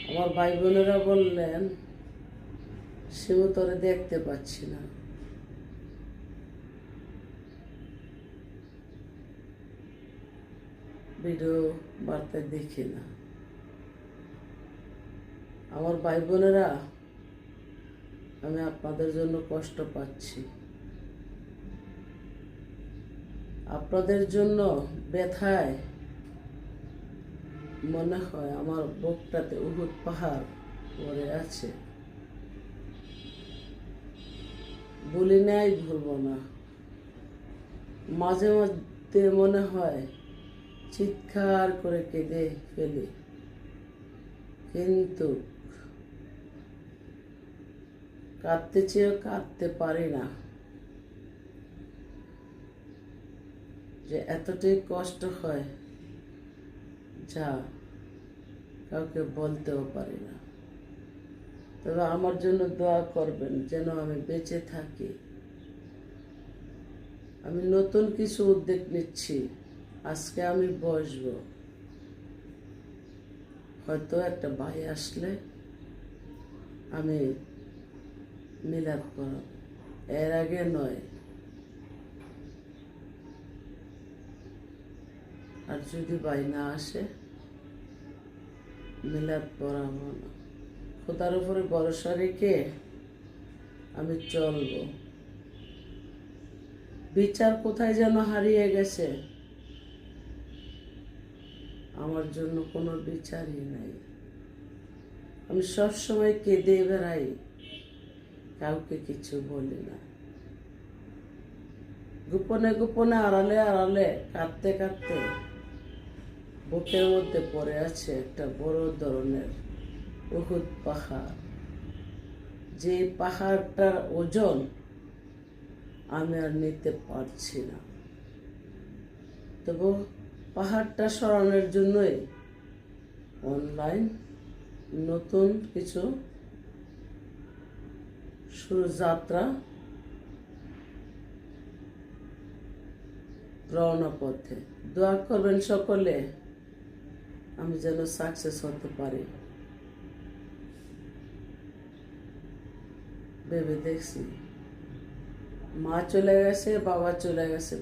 আমার ভাই বোনেরা বললেন, শিমু তোরে দেখতে পাচ্ছি না। ভিডিও বার্তায় দেখি না। আমার ভাই বোনেরা, আমি আপনাদের জন্য কষ্ট পাচ্ছি। আপনাদের জন্য ব্যথায় মনে হয় আমার বুকটাতে উহুদ পাহাড় পড়ে আছে। বলি নাই, ভুলবো না। মাঝে মধ্যে মনে হয় চিৎকার করে কেঁদে ফেলি, কিন্তু কাঁদতে চেয়েও কাঁদতে পারি না। যে এতটাই কষ্ট হয় যা কাউকে বলতেও পারি না। তবে আমার জন্য দোয়া করবেন যেন আমি বেঁচে থাকি। আমি নতুন কিছু উদ্যোগ নিচ্ছি। আজকে আমি বসবো, হয়তো একটা ভাই আসলে আমি মিলাদ পড়াব, এর আগে নয়। আর যদি ভাই না আসে, মিলাদ পড়াবো না। খোদার উপরে ভরসা রেখে আমি চলবো। বিচার কোথায় যেন হারিয়ে গেছে। আমার জন্য কোনো বিচারই নাই। আমি সবসময় কেঁদে বেড়াই, কাউকে কিছু বলি না। গোপনে গোপনে, আড়ালে আড়ালে, কাঁদতে কাঁদতে বুকের মধ্যে পড়ে আছে একটা বড় ধরনের উহুদ পাহাড়। যে পাহাড়টার ওজন আমি আর নিতে পারছি না। তবু পাহাড়টা সরানোর জন্যই অনলাইন নতুন কিছু যাত্রা রওনা পথে। দোয়া করবেন সকলে, আমি যেন সাকসেস হতে পারি। ভেবে দেখছি, মা চলে গেছে, বাবা চলে গেছে,